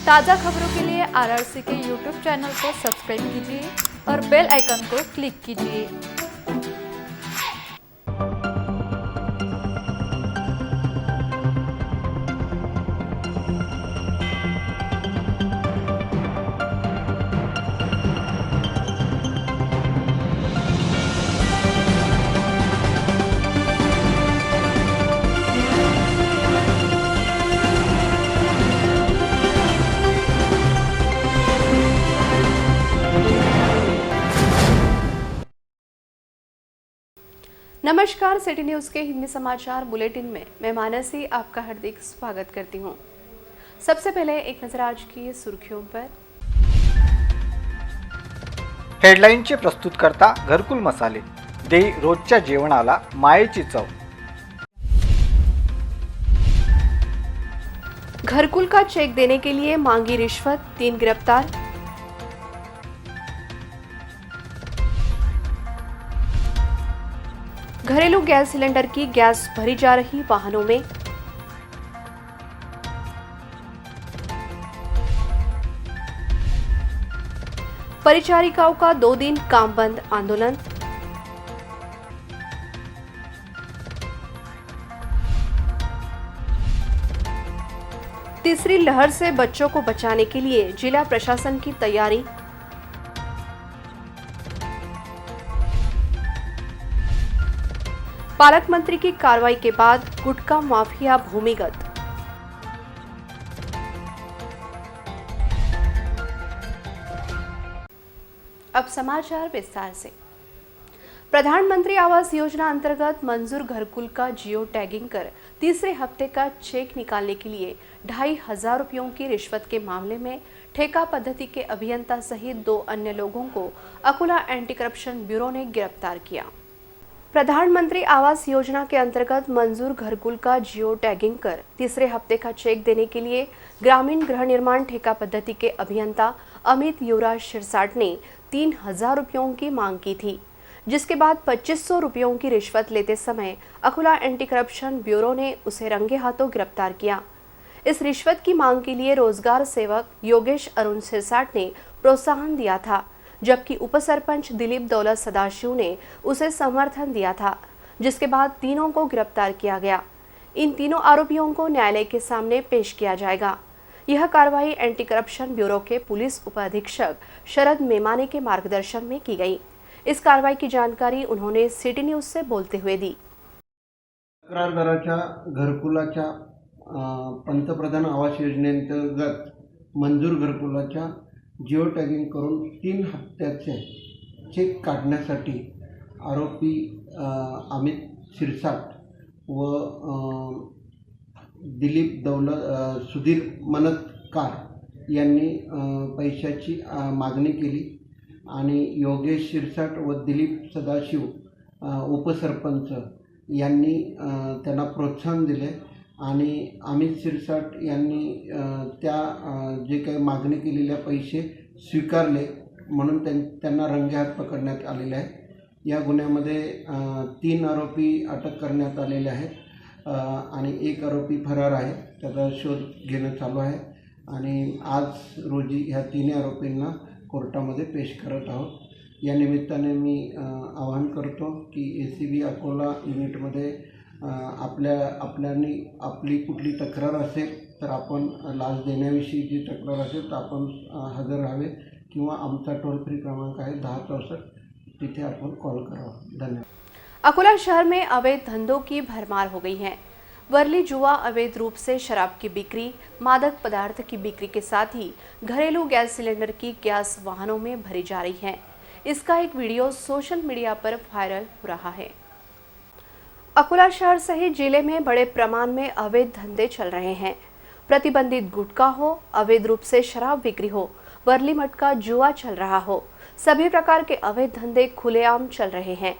ताज़ा खबरों के लिए आरआरसी के यूट्यूब चैनल को सब्सक्राइब कीजिए और बेल आइकन को क्लिक कीजिए। नमस्कार, सिटी न्यूज़ के हिंदी समाचार बुलेटिन में मैं मानसी आपका हार्दिक स्वागत करती हूं। सबसे पहले एक नजर आज की सुर्खियों पर। हेडलाईनचे प्रस्तुतकर्ता घरकुल मसाले देई रोजच्या जेवणाला मायेची चव। घरकुल का चेक देने के लिए मांगी रिश्वत, 3 गिरफ्तार। घरेलू गैस सिलेंडर की गैस भरी जा रही वाहनों में। परिचारिकाओं का 2 दिन काम बंद आंदोलन। तीसरी लहर से बच्चों को बचाने के लिए जिला प्रशासन की तैयारी। पालक मंत्री की कार्रवाई के बाद गुटखा माफिया भूमिगत। अब समाचार विस्तार से। प्रधानमंत्री आवास योजना अंतर्गत मंजूर घरकुल का जियो टैगिंग कर तीसरे हफ्ते का चेक निकालने के लिए 2,500 रुपयों की रिश्वत के मामले में ठेका पद्धति के अभियंता सहित 2 अन्य लोगों को अकोला एंटी करप्शन ब्यूरो ने गिरफ्तार किया। प्रधानमंत्री आवास योजना के अंतर्गत मंजूर घरकुल का जियो टैगिंग कर तीसरे हफ्ते का चेक देने के लिए ग्रामीण गृह निर्माण ठेका पद्धति के अभियंता अमित युवराज शिरसाट ने 3,000 रुपयों की मांग की थी, जिसके बाद 2,500 रुपयों की रिश्वत लेते समय अकोला एंटी करप्शन ब्यूरो ने उसे रंगे हाथों गिरफ्तार किया। इस रिश्वत की मांग के लिए रोजगार सेवक योगेश अरुण शिरसाट ने प्रोत्साहन दिया था, जबकि उपसरपंच दिलीप दौलत सदाशिव ने उसे समर्थन दिया था, जिसके बाद तीनों को गिरफ्तार किया गया। इन तीनों आरोपियों को न्यायालय के सामने पेश किया जाएगा। यह कार्रवाई एंटी करप्शन ब्यूरो के पुलिस उपाधीक्षक शरद मेमाने के मार्गदर्शन में की गई। इस कार्रवाई की जानकारी उन्होंने सिटी न्यूज से बोलते हुए दी। तक्रारदाराच्या घरकुलाच्या पंतप्रधान आवास योजनेअंतर्गत मंजूर घरकुलाच्या जिओ टॅगिंग करून 3 हप्त्याचे चेक काढण्यासाठी आरोपी अमित शिरसाट व दिलीप दौलत सुधीर मनतकार यांनी पैशाची मागणी केली आणि योगेश शिरसाट व दिलीप सदाशिव उपसरपंच यांनी त्यांना प्रोत्साहन दिले आणि अमित शिरसाट यांनी त्या जे काही मागणी केलेल्या पैसे स्वीकारले, म्हणून त्यांना रंगेहात पकडण्यात आलेले आहे। या गुन्ह्यामध्ये 3 आरोपी अटक करण्यात आलेले आहेत आणि 1 आरोपी फरार आहे, त्याचा शोध घेणं चालू आहे आणि आज रोजी ह्या 3 आरोपींना कोर्टामध्ये पेश करत आहोत। या निमित्ताने मी आवाहन करतो की ACB अकोला युनिटमध्ये आपली कुठली तक्रार असेल तर आपण लाच देण्याविषयी जी तक्रार असेल तर आपण हजर राहावे किंवा आमचा टोल फ्री क्रमांक आहे 1064, तिथे आपण कॉल करावा। धन्यवाद। अकोला शहर में अवैध धंधों की भरमार हो गई है। वर्ली जुआ अवैध रूप से शराब की बिक्री, मादक पदार्थ की बिक्री के साथ ही घरेलू गैस सिलेंडर की गैस वाहनों में भरी जा रही है। इसका एक वीडियो सोशल मीडिया पर वायरल हो रहा है। अकोला शहर सहित जिले में बड़े प्रमाण में अवैध धंधे चल रहे हैं। प्रतिबंधित गुटखा हो, अवैध रूप से शराब बिक्री हो, वर्ली मठ का जुआ चल रहा हो, सभी प्रकार के अवैध धंधे खुलेआम चल रहे हैं।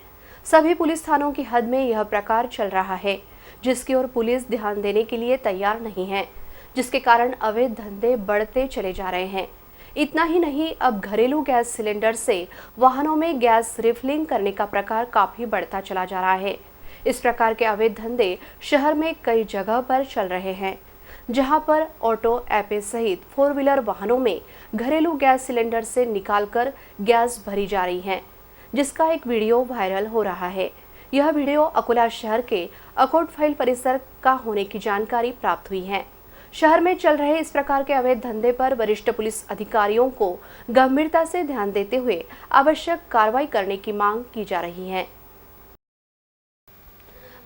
सभी पुलिस थानों की हद में यह प्रकार चल रहा है, जिसकी ओर पुलिस ध्यान देने के लिए तैयार नहीं है, जिसके कारण अवैध धंधे बढ़ते चले जा रहे हैं। इतना ही नहीं, अब घरेलू गैस सिलेंडर से वाहनों में गैस रिफिलिंग करने का प्रकार काफी बढ़ता चला जा रहा है। इस प्रकार के अवैध धंधे शहर में कई जगह पर चल रहे हैं। जहां पर ऑटो ऐपे सहित 4 व्हीलर वाहनों में घरेलू गैस सिलेंडर से निकालकर गैस भरी जा रही है, जिसका एक वीडियो वायरल हो रहा है। यह वीडियो अकोला शहर के अकोट फाइल परिसर का होने की जानकारी प्राप्त हुई है। शहर में चल रहे इस प्रकार के अवैध धंधे पर वरिष्ठ पुलिस अधिकारियों को गंभीरता से ध्यान देते हुए आवश्यक कार्रवाई करने की मांग की जा रही है।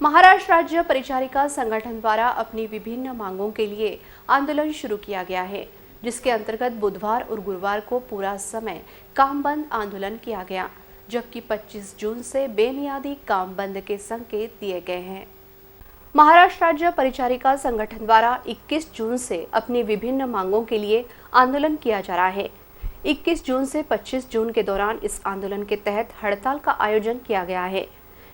महाराष्ट्र राज्य परिचारिका संगठन द्वारा अपनी विभिन्न मांगों के लिए आंदोलन शुरू किया गया है, जिसके अंतर्गत बुधवार और गुरुवार को पूरा समय काम बंद आंदोलन किया गया, जबकि 25 जून से बेमियादी काम बंद के संकेत दिए गए हैं। महाराष्ट्र राज्य परिचारिका संगठन द्वारा 21 जून से अपनी विभिन्न मांगों के लिए आंदोलन किया जा रहा है। 21 जून से 25 जून के दौरान इस आंदोलन के तहत हड़ताल का आयोजन किया गया है।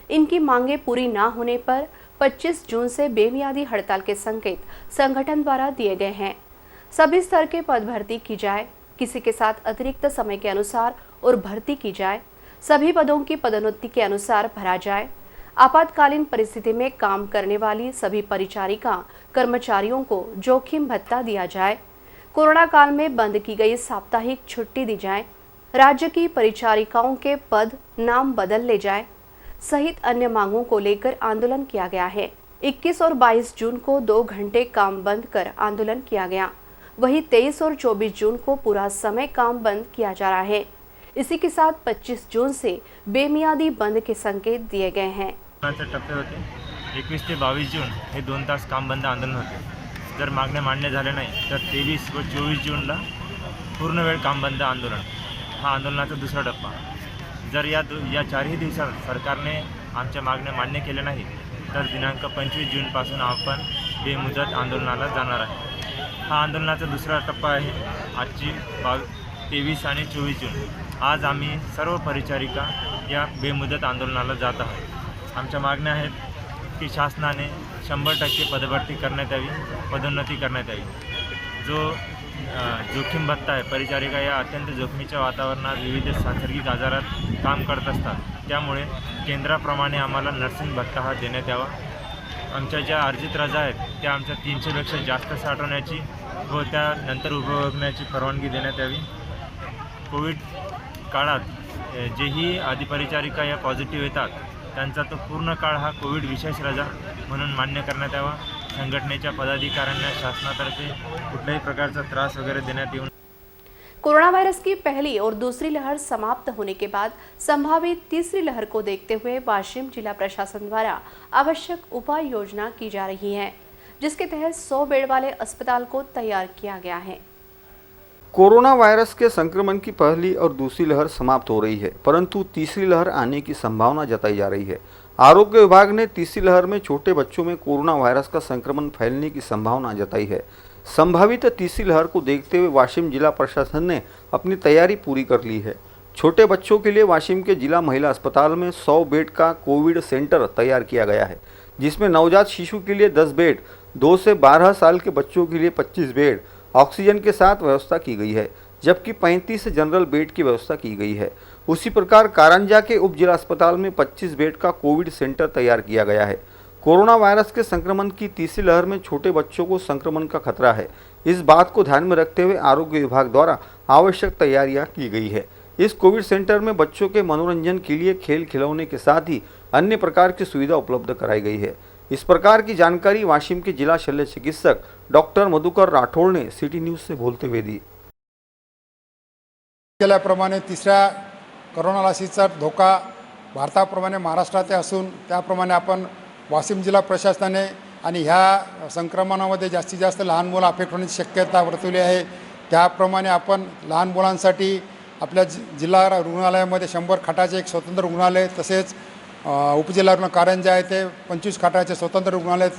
इनकी मांगें पूरी न होने पर 25 जून से बेमियादी हड़ताल के संकेत संगठन द्वारा दिए गए हैं। सभी स्तर के पद भर्ती की जाए, किसी के साथ अतिरिक्त समय के अनुसार और भर्ती की जाए, सभी पदों की पदोन्नति के अनुसार भरा जाए, आपातकालीन परिस्थिति में काम करने वाली सभी परिचारिका कर्मचारियों को जोखिम भत्ता दिया जाए, कोरोना काल में बंद की गई साप्ताहिक छुट्टी दी जाए, राज्य की परिचारिकाओं के पद नाम बदल ले जाए सहित अन्य मांगों को लेकर आंदोलन किया गया है। 21 और 22 जून को 2 घंटे काम बंद कर आंदोलन किया गया। वहीं 23 और 24 जून को पूरा समय काम बंद किया जा रहा है। इसी के साथ 25 जून से बेमियादी बंद के संकेत दिए गए हैं। टप्पे होते 21 ते 22 जून हे 2 तास काम बंद आंदोलन होते। जर मागण्या मान्य झाल्या नाही तर 23 व 24 जूनला पूर्ण वेळ काम बंद आंदोलन हा आंदोलनाचा दुसरा टप्पा। जर या 4ही दिवसात सरकारने आमच्या मागण्या मान्य केल्या नाही तर दिनांक 25 जूनपासून आपण बेमुदत आंदोलनाला जाणार आहे। हा आंदोलनाचा दुसरा टप्पा आहे। आजची 23 आणि 24 जून आज आम्ही सर्व परिचारिका या बेमुदत आंदोलनाला जात आहोत। आमच्या मागण्या आहेत की शासनाने 100% पदभरती करण्यात यावी, पदोन्नती करण्यात यावी। जो जोखीम भत्ता आहे, परिचारिका या अत्यंत जोखमीच्या वातावरणात विविध सांसर्गिक आजारात काम करत असतात, त्यामुळे केंद्राप्रमाणे आम्हाला नर्सिंग भत्ता हा देण्यात यावा। आमच्या ज्या अर्जित रजा आहेत त्या आमच्या 300पेक्षा जास्त साठवण्याची व त्यानंतर उपभोगण्याची परवानगी देण्यात यावी। कोविड काळात जेही अधिपरिचारिका या पॉझिटिव्ह येतात त्यांचा तो पूर्ण काळ हा कोविड विशेष रजा म्हणून मान्य करण्यात यावा। संघटनेच्या पदाधिकाऱ्यांना शासनातर्फे कुठल्याही प्रकारचा त्रास वगैरह देण्यात येऊ। कोरोना वायरस की पहली और दूसरी लहर समाप्त होने के बाद संभावित तीसरी लहर को देखते हुए वाशिम जिला प्रशासन द्वारा आवश्यक उपाय योजना की जा रही है, जिसके तहत 100 बेड वाले अस्पताल को तैयार किया गया है। कोरोना वायरस के संक्रमण की पहली और दूसरी लहर समाप्त हो रही है, परंतु तीसरी लहर आने की संभावना जताई जा रही है। आरोग्य विभाग ने तीसरी लहर में छोटे बच्चों में कोरोना वायरस का संक्रमण फैलने की संभावना जताई है। संभावित तीसरी लहर को देखते हुए वाशिम जिला प्रशासन ने अपनी तैयारी पूरी कर ली है। छोटे बच्चों के लिए वाशिम के जिला महिला अस्पताल में 100 बेड का कोविड सेंटर तैयार किया गया है, जिसमें नवजात शिशु के लिए 10 बेड, 2 से 12 साल के बच्चों के लिए 25 बेड ऑक्सीजन के साथ व्यवस्था की गई है, जबकि 35 जनरल बेड की व्यवस्था की गई है। उसी प्रकार कारंजा के उप जिला अस्पताल में 25 बेड का कोविड सेंटर तैयार किया गया है। कोरोना वायरस के संक्रमण की तीसरी लहर में छोटे बच्चों को संक्रमण का खतरा है। इस बात को ध्यान में रखते हुए आरोग्य विभाग द्वारा आवश्यक तैयारियां की गई है। इस कोविड सेंटर में बच्चों के मनोरंजन के लिए खेल खिलौने के साथ ही अन्य प्रकार की सुविधा उपलब्ध कराई गई है। इस प्रकार की जानकारी वाशिम के जिला शल्य चिकित्सक डॉक्टर मधुकर राठौड़ ने सिटी न्यूज से बोलते हुए दी। केल्याप्रमाणे तिसऱ्या कोरोना लसीचा धोका भारताप्रमाणे महाराष्ट्रात असून त्याप्रमाणे आपण वाशिम जिल्हा प्रशासनाने आणि ह्या संक्रमणामध्ये जास्तीत जास्त लहान मुलं अफेक्ट होण्याची शक्यता वर्तवली आहे। त्याप्रमाणे आपण लहान मुलांसाठी आपल्या जिल्हा रुग्णालयामध्ये 100 खाटाचे एक स्वतंत्र रुग्णालय, तसेच उपजिल्हा रुग्णालय कारंजा आहे ते 25 खाटाचे स्वतंत्र रुग्णालय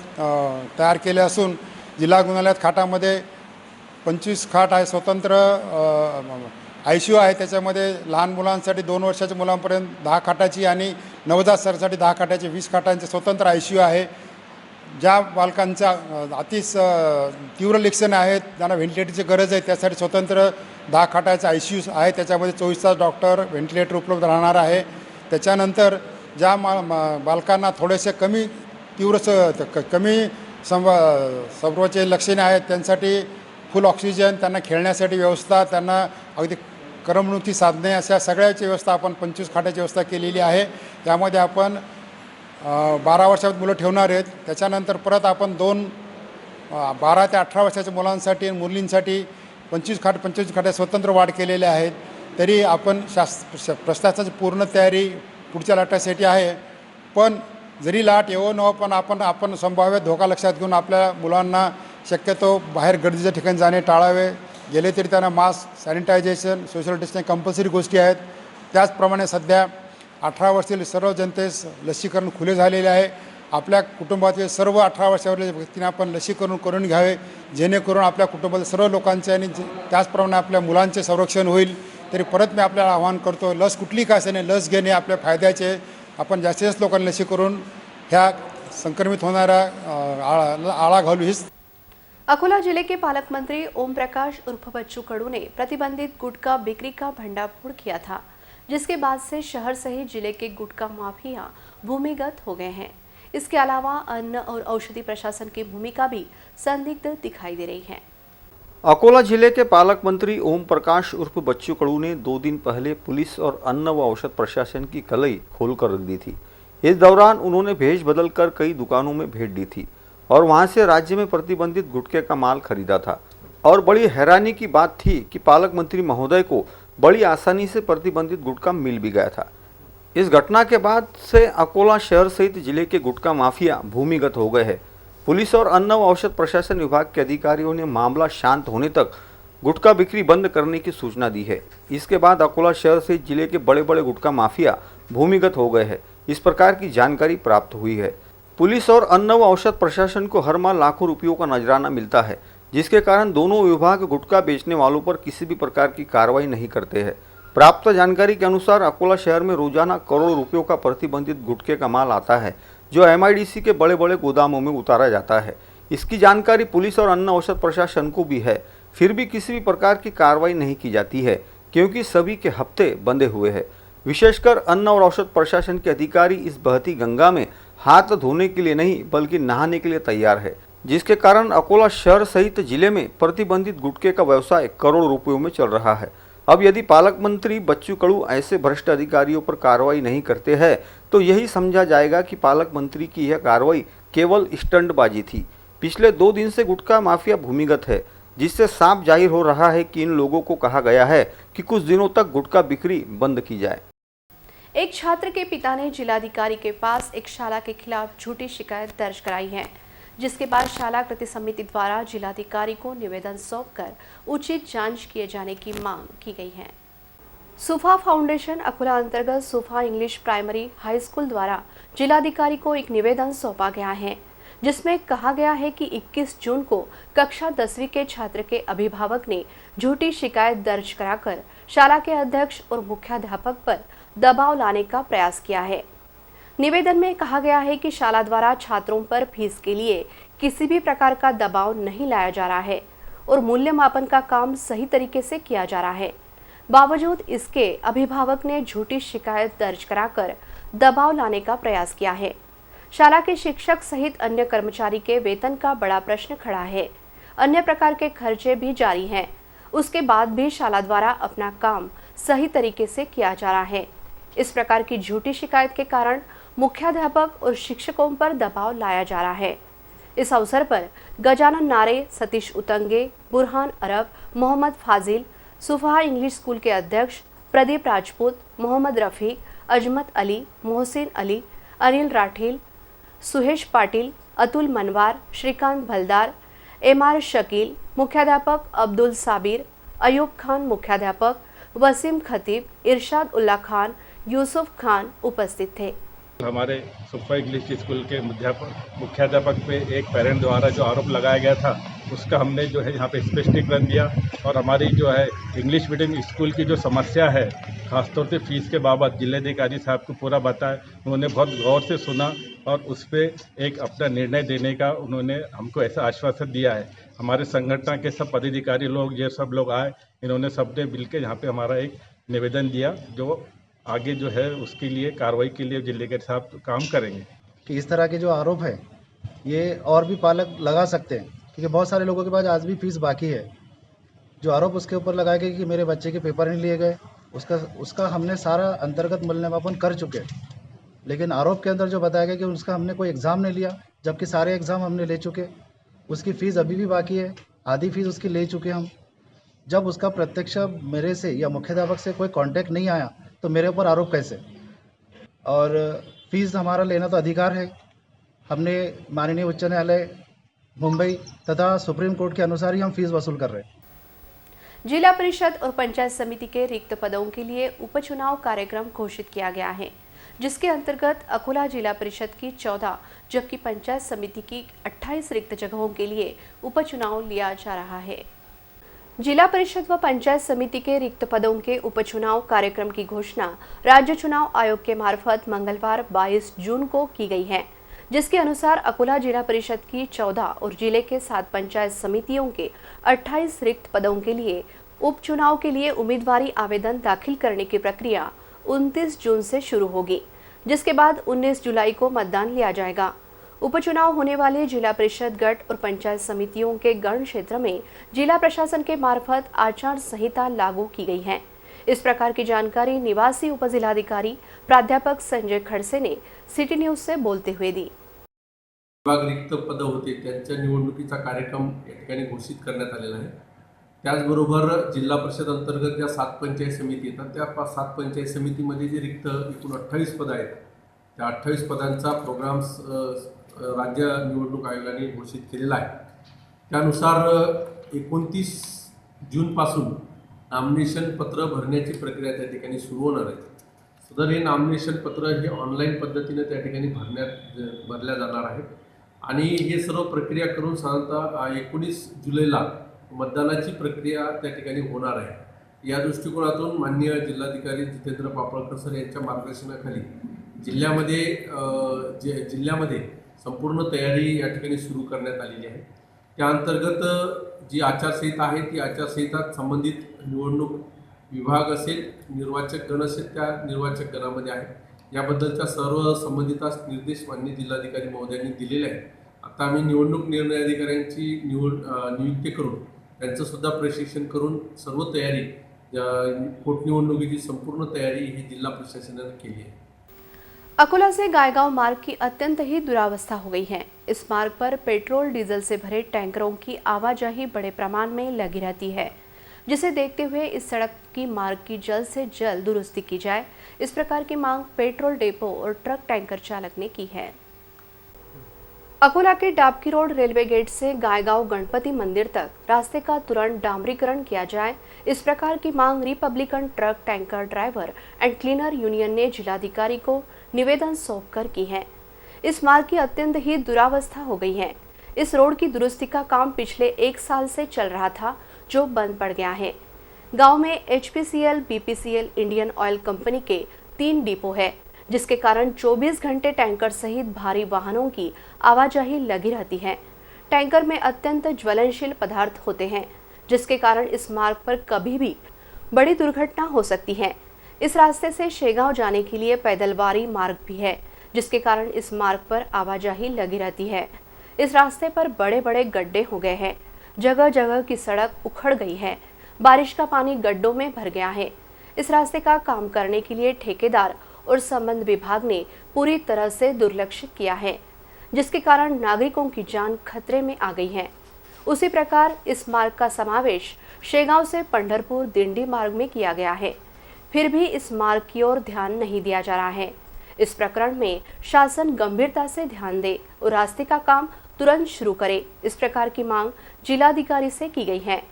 तयार केले असून जिल्हा रुग्णालयात खाटामध्ये 25 खाट आहे स्वतंत्र ICU आहे। त्याच्यामध्ये लहान मुलांसाठी 2 वर्षाच्या मुलांपर्यंत 10 खाटाची आणि नवजात स्तरासाठी 10 खाटाचे 20 खाटांचे स्वतंत्र ICU आहे। ज्या बालकांचा तीव्र लक्षण आहेत, ज्यांना व्हेंटिलेटरची गरज आहे, त्यासाठी स्वतंत्र 10 खाटाचे ICU आहे। त्याच्यामध्ये 24 तास डॉक्टर व्हेंटिलेटर उपलब्ध राहणार आहे। त्याच्यानंतर ज्या बालकांना थोडेसे कमी सर्वचे लक्षणे आहेत त्यांसाठी फुल ऑक्सिजन, त्यांना खेळण्यासाठी व्यवस्था, त्यांना अगदी करमणुकी साधने अशा सगळ्याची व्यवस्था आपण 25 खाटाची व्यवस्था केलेली आहे. त्यामध्ये आपण 12 वर्षात मुलं ठेवणार आहेत. त्याच्यानंतर परत आपण 12 ते 18 वर्षाच्या मुलांसाठी आणि मुलींसाठी 25 खाटा स्वतंत्र वाढ केलेल्या आहेत. तरी आपण प्रशासनाची पूर्ण तयारी पुढच्या लाटासाठी आहे. पण जरी लाट येवो न पण आपण संभाव्य धोका लक्षात घेऊन आपल्या मुलांना शक्यतो बाहेर गर्दीच्या ठिकाणी जाणे टाळावे. गेले तरी त्यांना mask, sanitisation, social distancing compulsory गोष्टी आहेत. त्याचप्रमाणे सध्या 18 वर्षीय सर्व जनतेस लसीकरण खुले झालेले आहे. आपल्या कुटुंबातील सर्व 18 वर्षावरील व्यक्तींना आपण लसीकरण करून घ्यावे, जेणेकरून आपल्या कुटुंबातील सर्व लोकांचे आणि त्याचप्रमाणे आपल्या मुलांचे संरक्षण होईल. तरी परत मी आपल्याला आवाहन करतो, लस कुठली का असेल लस घेणे आपल्या फायद्याचे. आपण जास्तीत जास्त लोकांना लसीकरून ह्या संक्रमित होणाऱ्या आळा घालू हीच. अकोला जिले के पालक मंत्री ओम प्रकाश उर्फ बच्चू कडू ने प्रतिबंधित गुटखा बिक्री का भंडाफोड़ किया था, जिसके बाद से शहर सहित जिले के गुटखा माफिया भूमिगत हो गए हैं। इसके अलावा अन्न और औषधि प्रशासन की भूमिका भी संदिग्ध दिखाई दे रही है। अकोला जिले के पालक मंत्री ओम प्रकाश उर्फ बच्चू कडू ने 2 दिन पहले पुलिस और अन्न व औषध प्रशासन की कलई खोलकर रख दी थी। इस दौरान उन्होंने भेष बदलकर कई दुकानों में भेंट दी थी और वहां से राज्य में प्रतिबंधित गुटखे का माल खरीदा था। और बड़ी हैरानी की बात थी कि पालक मंत्री महोदय को बड़ी आसानी से प्रतिबंधित गुटखा मिल भी गया था। इस घटना के बाद से अकोला शहर सहित जिले के गुटखा माफिया भूमिगत हो गए हैं। पुलिस और अन्न व औषध प्रशासन विभाग के अधिकारियों ने मामला शांत होने तक गुटखा बिक्री बंद करने की सूचना दी है। इसके बाद अकोला शहर सहित जिले के बड़े बड़े गुटखा माफिया भूमिगत हो गए हैं, इस प्रकार की जानकारी प्राप्त हुई है। पुलिस और अन्न व औषध प्रशासन को हर माह लाखों रुपयों का नजराना मिलता है, जिसके कारण दोनों विभाग गुटखा बेचने वालों पर किसी भी प्रकार की कार्रवाई नहीं करते हैं। प्राप्त जानकारी के अनुसार अकोला शहर में रोजाना करोड़ों रुपयों का प्रतिबंधित गुटखे का माल आता है, जो MIDC के बड़े बड़े गोदामों में उतारा जाता है। इसकी जानकारी पुलिस और अन्न औषध प्रशासन को भी है, फिर भी किसी भी प्रकार की कार्रवाई नहीं की जाती है, क्योंकि सभी के हफ्ते बंधे हुए हैं। विशेषकर अन्न और औषध प्रशासन के अधिकारी इस बहती गंगा में हाथ धोने के लिए नहीं बल्कि नहाने के लिए तैयार है, जिसके कारण अकोला शहर सहित जिले में प्रतिबंधित गुटखे का व्यवसाय करोड़ों रुपयों में चल रहा है। अब यदि पालक मंत्री बच्चू कडू ऐसे भ्रष्ट अधिकारियों पर कार्रवाई नहीं करते हैं तो यही समझा जाएगा कि पालक मंत्री की यह कार्रवाई केवल स्टंटबाजी थी। पिछले 2 दिन से गुटखा माफिया भूमिगत है, जिससे साफ जाहिर हो रहा है कि इन लोगों को कहा गया है कि कुछ दिनों तक गुटखा बिक्री बंद की जाए। एक छात्र के पिता ने जिलाधिकारी के पास एक शाला के खिलाफ झूठी शिकायत दर्ज कराई है, जिसके बाद शाला कृति समिति द्वारा जिलाधिकारी को निवेदन सौंपकर उचित जांच किए जाने की मांग की गई है। सुफा फाउंडेशन अकोला अंतर्गत सुफा इंग्लिश प्राइमरी हाई स्कूल द्वारा जिलाधिकारी को एक निवेदन सौंपा गया है, जिसमें कहा गया है कि 21 जून को कक्षा 10वीं के छात्र के अभिभावक ने झूठी शिकायत दर्ज कराकर शाला के अध्यक्ष और मुख्याध्यापक पर दबाव लाने का प्रयास किया है। निवेदन में कहा गया है कि शाला द्वारा छात्रों पर फीस के लिए किसी भी प्रकार का दबाव नहीं लाया जा रहा है और मूल्यमापन का काम सही तरीके से किया जा रहा है। बावजूद इसके अभिभावक ने झूठी शिकायत दर्ज कराकर दबाव लाने का प्रयास किया है। शाला के शिक्षक सहित अन्य कर्मचारी के वेतन का बड़ा प्रश्न खड़ा है। अन्य प्रकार के खर्चे भी जारी हैं। उसके बाद भी शाला द्वारा अपना काम सही तरीके से किया जा रहा है। इस प्रकार की झूठी शिकायत के कारण मुख्याध्यापक और शिक्षकों पर दबाव लाया जा रहा है। इस अवसर पर गजानन नारे, सतीश उतंगे, बुरहान अरब, मोहम्मद फाजिल, सुफा इंग्लिश स्कूल के अध्यक्ष प्रदीप राजपूत, मोहम्मद रफ़ीक, अजमत अली, मोहसिन अली, अनिल राठेल, सुहेश पाटिल, अतुल मनवार, श्रीकांत भलदार, MR शकील, मुख्याध्यापक अब्दुल साबिर, अयूब खान मुख्याध्यापक, वसीम खतीब, इरशाद उल्ला खान, यूसुफ खान उपस्थित थे। हमारे सुफा इंग्लिश स्कूल के मुख्याध्यापक पे एक पेरेंट द्वारा जो आरोप लगाया गया था उसका हमने जो है यहाँ पे स्पष्टीकरण दिया और हमारी जो है इंग्लिश मीडियम स्कूल की जो समस्या है खासतौर से फीस के बाबत जिलाधिकारी साहब को पूरा बताया। उन्होंने बहुत गौर से सुना और उस पर एक अपना निर्णय देने का उन्होंने हमको ऐसा आश्वासन दिया है। हमारे संगठन के सब पदाधिकारी लोग ये सब लोग आए, इन्होंने सबने मिलकर यहाँ पे हमारा एक निवेदन दिया जो आगे जो है उसके लिए कार्रवाई के लिए जिलाधिकारी साहब काम करेंगे। कि इस तरह के जो आरोप है ये और भी पालक लगा सकते हैं, क्योंकि बहुत सारे लोगों के पास आज भी फीस बाकी है। जो आरोप उसके ऊपर लगाया गया कि मेरे बच्चे के पेपर नहीं लिए गए, उसका हमने सारा अंतर्गत मूल्यमापन कर चुके हैं। लेकिन आरोप के अंदर जो बताया गया कि उसका हमने कोई एग्ज़ाम नहीं लिया, जबकि सारे एग्ज़ाम हमने ले चुके। उसकी फ़ीस अभी भी बाकी है, आधी फीस उसकी ले चुके हम। जब उसका प्रत्यक्ष मेरे से या मुख्याध्यापक से कोई कांटेक्ट नहीं आया तो मेरे ऊपर आरोप कैसे? और फीस हमारा लेना तो अधिकार है। हमने माननीय उच्च न्यायालय मुंबई तथा सुप्रीम कोर्ट के अनुसार ही हम फीस वसूल कर रहे हैं। जिला परिषद और पंचायत समिति के रिक्त पदों के लिए उपचुनाव कार्यक्रम घोषित किया गया है, जिसके अंतर्गत अकोला जिला परिषद की 14 जबकि पंचायत समिति की 28 रिक्त जगहों के लिए उपचुनाव लिया जा रहा है। जिला परिषद व पंचायत समिति के रिक्त पदों के उपचुनाव कार्यक्रम की घोषणा राज्य चुनाव आयोग के मार्फत मंगलवार 22 जून को की गई है, जिसके अनुसार अकोला जिला परिषद की 14 और जिले के 7 पंचायत समितियों के 28 रिक्त पदों के लिए उपचुनाव के लिए उम्मीदवारी आवेदन दाखिल करने की प्रक्रिया 29 जून से शुरू होगी, जिसके बाद 19 जुलाई को मतदान लिया जाएगा। उपचुनाव होने वाले जिला परिषद गण और पंचायत समितियों के गण क्षेत्र में जिला प्रशासन के मार्फत आचार संहिता लागू की गई है। इस प्रकार की जानकारी निवासी उपजिलाधिकारी प्राध्यापक संजय खडसे ने सिटी न्यूज से बोलते हुए दी। विभाग रिक्त पद होते त्यांच्या निवडणुकीचा कार्यक्रम या ठिकाणी घोषित करण्यात आलेला आहे। त्याचबरोबर जिल्हा परिषद अंतर्गत ज्या 7 पंचायत समिती येतात त्या 7 पंचायत समितीमध्ये जे रिक्त एकूण 28 पद आहेत, त्या 28 पदांचा प्रोग्राम्स राज्य निवडणूक आयोगाने घोषित केलेला आहे। त्यानुसार 29 जूनपासून नॉमिनेशन पत्र भरण्याची प्रक्रिया त्या ठिकाणी सुरू होणार आहे। सदर हे नॉमिनेशन पत्र हे ऑनलाईन पद्धतीने त्या ठिकाणी भरल्या जाणार आहेत आणि हे सर्व प्रक्रिया करून साधारणतः 19 जुलैला मतदानाची प्रक्रिया त्या ठिकाणी होणार आहे। या दृष्टिकोनातून माननीय जिल्हाधिकारी जितेंद्र पापळकर सर यांच्या मार्गदर्शनाखाली जिल्ह्यामध्ये संपूर्ण तयारी या ठिकाणी सुरू करण्यात आलेली आहे। त्या अंतर्गत जी आचारसंहिता आहे ती आचारसंहिता संबंधित निवडणूक विभाग असेल, निर्वाचक गण असेल, त्या निर्वाचक गणामध्ये आहे। याबद्दलच्या सर्व संबंधितास निर्देश माननीय जिल्हाधिकारी महोदयांनी दिलेले आहेत। आता आम्ही निवडणूक निर्णय अधिकाऱ्यांची नियुक्ती करून त्यांचं सुद्धा प्रशिक्षण करून सर्व तयारी पोटनिवडणुकीची संपूर्ण तयारी ही जिल्हा प्रशासनाने केली आहे। अकोला से गायगांव मार्ग की अत्यंत ही दुरावस्था हो गई है। इस मार्ग पर पेट्रोल डीजल से भरे टैंकरों की आवाजाही बड़े प्रमाण में लगी रहती है, जिसे देखते हुए इस सड़क की मार्ग की जल्द से जल्द दुरुस्ती की जाए। इस प्रकार की मांग पेट्रोल डेपो और ट्रक टैंकर चालक ने की है। अकोला के डाबकी रोड रेलवे गेट से गायगांव गणपति मंदिर तक रास्ते का तुरंत डामरीकरण किया जाए। इस प्रकार की मांग Republican truck tanker driver and cleaner union ने जिलाधिकारी को निवेदन सौंपकर की है। इस मार्ग की अत्यंत ही दुरावस्था हो गई है। इस रोड की दुरुस्ती का काम पिछले 1 साल से चल रहा था, जो बंद पड़ गया है। गांव में HPCL, BPCL, Indian oil company के 3 डिपो है, जिसके कारण 24 घंटे टैंकर सहित भारी वाहनों की आवाजाही लगी रहती है। टैंकर में अत्यंत ज्वलनशील पदार्थ होते हैं, जिसके कारण इस मार्ग पर कभी भी बड़ी दुर्घटना हो सकती है। इस रास्ते से शेगांव जाने के लिए पैदलवारी मार्ग भी है, जिसके कारण इस मार्ग पर आवाजाही लगी रहती है। इस रास्ते पर बड़े बड़े गड्ढे हो गए हैं, जगह जगह की सड़क उखड़ गई है, बारिश का पानी गड्ढों में भर गया है। इस रास्ते का काम करने के लिए ठेकेदार और संबंध विभाग ने पूरी तरह से दुर्लक्षित किया है, जिसके कारण नागरिकों की जान खतरे में आ गई है। उसी प्रकार इस मार्ग का समावेश शेगांव से पंढरपुर दिंडी मार्ग में किया गया है, फिर भी इस मार्ग की ओर ध्यान नहीं दिया जा रहा है। इस प्रकरण में शासन गंभीरता से ध्यान दे और रास्ते का काम तुरंत शुरू करे। इस प्रकार की मांग जिलाधिकारी से की गई है।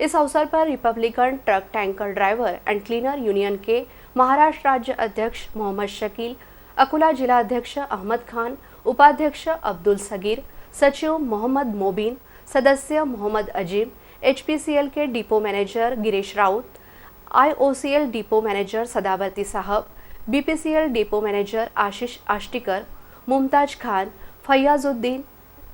इस अवसर पर Republican truck tanker driver and cleaner union के महाराष्ट्र राज्य अध्यक्ष मोहम्मद शकील, अकोला जिला अध्यक्ष अहमद खान, उपाध्यक्ष अब्दुल सगीर, सचिव मोहम्मद मोबिन, सदस्य मोहम्मद अजीम, HPCL के depot manager Girish Raut, IOCL depot manager Sadavarti साहब, BPCL डिपो मैनेजर आशीष आष्टीकर, मुमताज खान, फैयाजुद्दीन,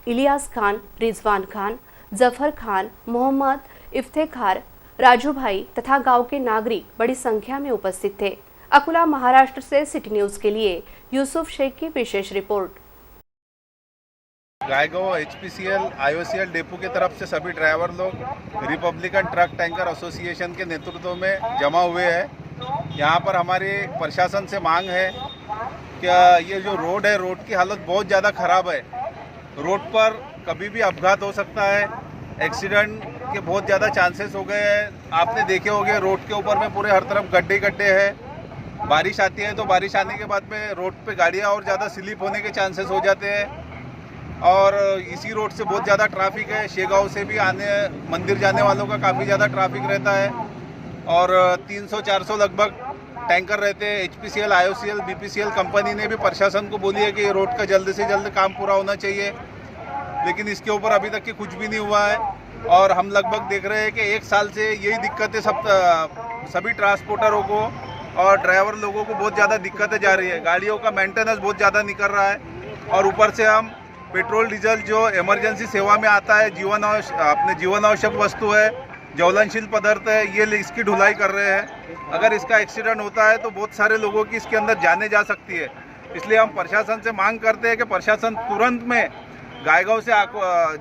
इलियास खान, रिजवान खान, जफर खान, मोहम्मद इफ्तेखार, राजू भाई तथा गांव के नागरिक बड़ी संख्या में उपस्थित थे। अकोला महाराष्ट्र से सिटी न्यूज के लिए यूसुफ शेख की विशेष report. Gaigaon HPCL IOCL depot की तरफ से सभी ड्राइवर लोग रिपब्लिकन ट्रक टैंकर एसोसिएशन के नेतृत्व में जमा हुए हैं। यहाँ पर हमारी प्रशासन से मांग है कि ये जो रोड है, रोड की हालत बहुत ज़्यादा ख़राब है। रोड पर कभी भी अपघात हो सकता है, एक्सीडेंट के बहुत ज़्यादा चांसेस हो गए हैं। आपने देखे होंगे रोड के ऊपर में पूरे हर तरफ गड्ढे गड्ढे हैं। बारिश आती है तो बारिश आने के बाद में रोड पे गाड़ियाँ और ज़्यादा स्लिप होने के चांसेस हो जाते हैं। और इसी रोड से बहुत ज़्यादा ट्रैफिक है। शेगांव से भी मंदिर जाने वालों का काफ़ी ज़्यादा ट्रैफिक रहता है और 300-400 लगभग टैंकर रहते हैं। HPCL IOCL BPCL कंपनी ने भी प्रशासन को बोली है कि ये रोड का जल्द से जल्द काम पूरा होना चाहिए, लेकिन इसके ऊपर अभी तक के कुछ भी नहीं हुआ है। और हम लगभग देख रहे हैं कि 1 साल से यही दिक्कतें सभी ट्रांसपोर्टरों को और ड्राइवर लोगों को बहुत ज़्यादा दिक्कतें जा रही है। गाड़ियों का मेंटेनेंस बहुत ज़्यादा नहीं कर रहा है और ऊपर से हम पेट्रोल डीजल जो इमरजेंसी सेवा में आता है, जीवन आवश्यक वस्तु है, ज्वलनशील पदार्थ है, ये इसकी ढुलाई कर रहे हैं। अगर इसका एक्सीडेंट होता है तो बहुत सारे लोगों की इसके अंदर जाने जा सकती है। इसलिए हम प्रशासन से मांग करते हैं कि प्रशासन तुरंत में गायगांव से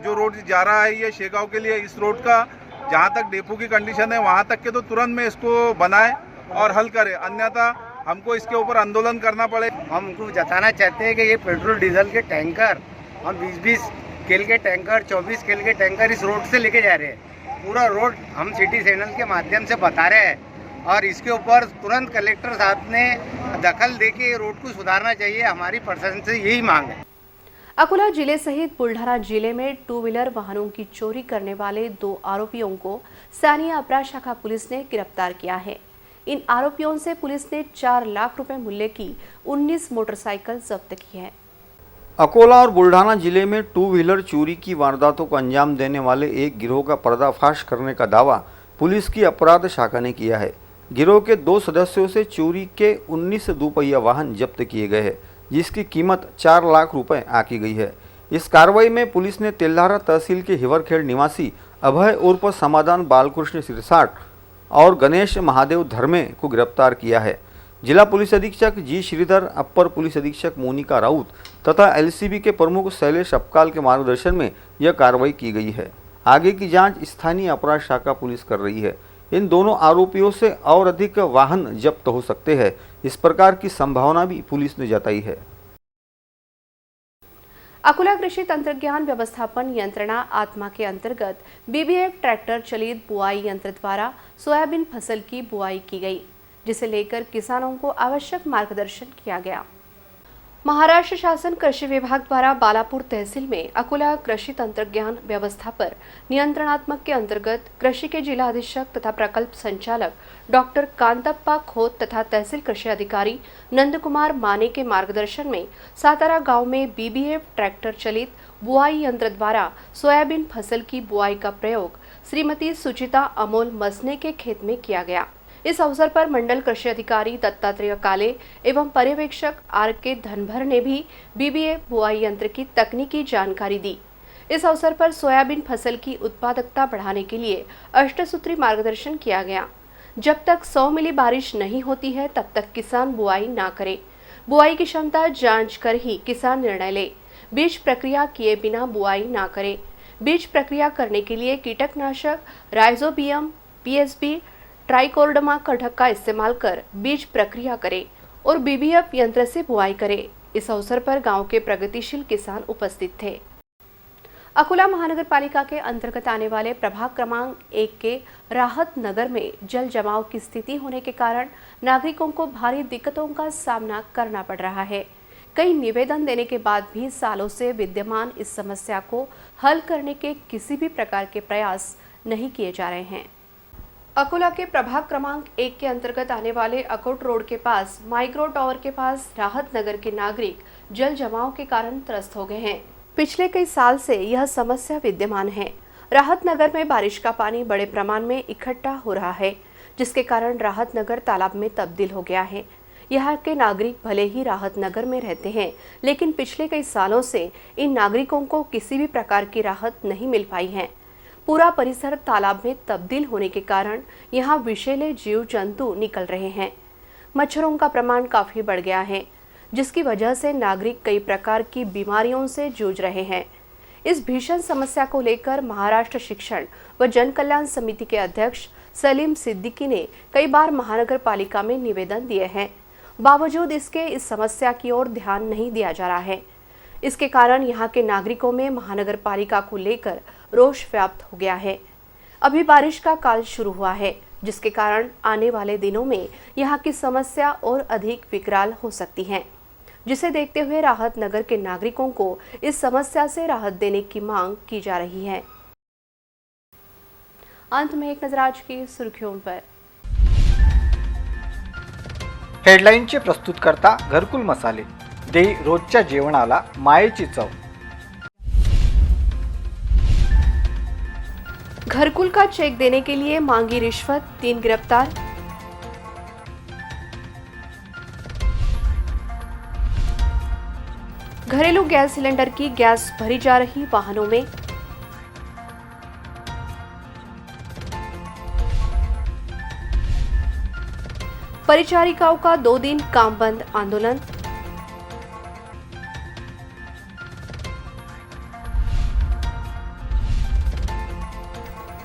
जो रोड जा रहा है ये शेगांव के लिए, इस रोड का जहाँ तक डेपो की कंडीशन है वहाँ तक के तो तुरंत में इसको बनाए और हल करे, अन्यथा हमको इसके ऊपर आंदोलन करना पड़े। हम उनको जताना चाहते हैं कि ये पेट्रोल डीजल के टैंकर हम 20-20 केल के टैंकर, 24 केल के टैंकर इस रोड से लेके जा रहे हैं। पूरा रोड हम सिटी चैनल के माध्यम से बता रहे हैं और इसके ऊपर तुरंत कलेक्टर साहब ने दखल देके ये रोड को सुधारना चाहिए। हमारी प्रशासन से यही मांग है। अकोला जिले सहित बुल्ढाना जिले में 2 व्हीलर वाहनों की चोरी करने वाले 2 आरोपियों को स्थानीय अपराध शाखा पुलिस ने गिरफ्तार किया है। इन आरोपियों से पुलिस ने 4 लाख रुपए मूल्य की 19 मोटरसाइकिल जब्त की है। अकोला और बुल्ढाना जिले में 2 व्हीलर चोरी की वारदातों को अंजाम देने वाले एक गिरोह का पर्दाफाश करने का दावा पुलिस की अपराध शाखा ने किया है। गिरोह के 2 सदस्यों से चोरी के 19 दोपहिया वाहन जब्त किए गए हैं, जिसकी कीमत 4 लाख रुपए आकी गई है। इस कार्रवाई में पुलिस ने तेल्हारा तहसील के हिवरखेड़ निवासी अभय उर्फ समाधान बालकृष्ण सिरसाट और गणेश महादेव धर्मे को गिरफ्तार किया है। जिला पुलिस अधीक्षक जी श्रीधर, अपर पुलिस अधीक्षक मोनिका राउत तथा LCB के प्रमुख शैलेश अपकाल के मार्गदर्शन में यह कार्रवाई की गई है। आगे की जांच स्थानीय अपराध शाखा पुलिस कर रही है। इन दोनों आरोपियों से और अधिक वाहन जब्त हो सकते हैं, इस प्रकार की संभावना भी पुलिस ने जताई है। अकोला कृषि तंत्रज्ञान व्यवस्थापन यंत्रणा आत्मा के अंतर्गत BBF ट्रैक्टर चलित बुआई यंत्र द्वारा सोयाबीन फसल की बुआई की गई, जिसे लेकर किसानों को आवश्यक मार्गदर्शन किया गया। महाराष्ट्र शासन कृषि विभाग द्वारा बालापुर तहसील में अकोला कृषि तंत्रज्ञान व्यवस्थापन नियंत्रणात्मक के अंतर्गत कृषि के जिला अधीक्षक तथा प्रकल्प संचालक डॉक्टर कांतप्पा खोत तथा तहसील कृषि अधिकारी नंदकुमार माने के मार्गदर्शन में सातारा गांव में BBF ट्रैक्टर चलित बुआई यंत्र द्वारा सोयाबीन फसल की बुआई का प्रयोग श्रीमती सुचिता अमोल मसने के खेत में किया गया। इस अवसर पर मंडल कृषि अधिकारी दत्तात्रेय काले एवं पर्यवेक्षक RK धनभर ने भी BBF बुआई यंत्र की तकनीकी जानकारी दी। इस अवसर पर सोयाबीन फसल की उत्पादकता बढ़ाने के लिए अष्टसूत्री मार्गदर्शन किया गया। जब तक 100 मिली बारिश नहीं होती है तब तक किसान बुआई ना करे। बुआई की क्षमता जांच कर ही किसान निर्णय ले। बीज प्रक्रिया किए बिना बुआई ना करे। बीज प्रक्रिया करने के लिए कीटकनाशक राइजोबियम PSB ट्राइकोर्डमा कटक का इस्तेमाल कर बीज प्रक्रिया करें और BBF यंत्र से बुआई करें। इस अवसर पर गांव के प्रगतिशील किसान उपस्थित थे। अकोला महानगर पालिका के अंतर्गत आने वाले प्रभाग क्रमांक 1 के राहत नगर में जल जमाव की स्थिति होने के कारण नागरिकों को भारी दिक्कतों का सामना करना पड़ रहा है। कई निवेदन देने के बाद भी सालों से विद्यमान इस समस्या को हल करने के किसी भी प्रकार के प्रयास नहीं किए जा रहे हैं। अकोला के प्रभाग क्रमांक 1 के अंतर्गत आने वाले अकोट रोड के पास माइक्रो टावर के पास राहत नगर के नागरिक जल जमाव के कारण त्रस्त हो गए हैं। पिछले कई साल से यह समस्या विद्यमान है। राहत नगर में बारिश का पानी बड़े प्रमाण में इकट्ठा हो रहा है, जिसके कारण राहत नगर तालाब में तब्दील हो गया है। यहाँ के नागरिक भले ही राहत नगर में रहते हैं, लेकिन पिछले कई सालों से इन नागरिकों को किसी भी प्रकार की राहत नहीं मिल पाई है। पूरा परिसर तालाब में तब्दील होने के कारण यहाँ विषैले जीव जंतु निकल रहे हैं। मच्छरों का प्रमाण काफी बढ़ गया है, जिसकी वजह से नागरिक कई प्रकार की बीमारियों से जूझ रहे हैं। इस भीषण समस्या को लेकर महाराष्ट्र शिक्षण व जन कल्याण समिति के अध्यक्ष सलीम सिद्दीकी ने कई बार महानगर पालिका में निवेदन दिए हैं। बावजूद इसके इस समस्या की ओर ध्यान नहीं दिया जा रहा है। इसके कारण यहाँ के नागरिकों में महानगर पालिका को लेकर रोष व्याप्त हो गया है। अभी बारिश का काल शुरू हुआ है, जिसके कारण आने वाले दिनों में यहाँ की समस्या और अधिक विकराल हो सकती है, जिसे देखते हुए राहत नगर के नागरिकों को इस समस्या से राहत देने की मांग की जा रही है। अंत में एक नजर आज की सुर्खियों पर। हेडलाईनचे प्रस्तुतकर्ता घरकुल मसाले दे रोजच्या जेवणाला मायेची चव। घरकुल का चेक देने के लिए मांगी रिश्वत, 3 गिरफ्तार। घरेलू गैस सिलेंडर की गैस भरी जा रही वाहनों में। परिचारिकाओं का 2 दिन काम बंद आंदोलन।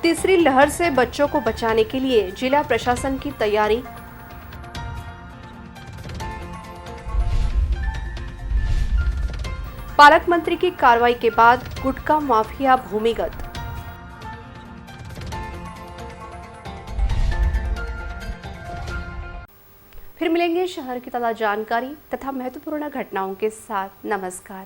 तीसरी लहर से बच्चों को बचाने के लिए जिला प्रशासन की तैयारी। पालक मंत्री की कार्रवाई के बाद गुटखा माफिया भूमिगत। फिर मिलेंगे शहर की ताजा जानकारी तथा महत्वपूर्ण घटनाओं के साथ। नमस्कार।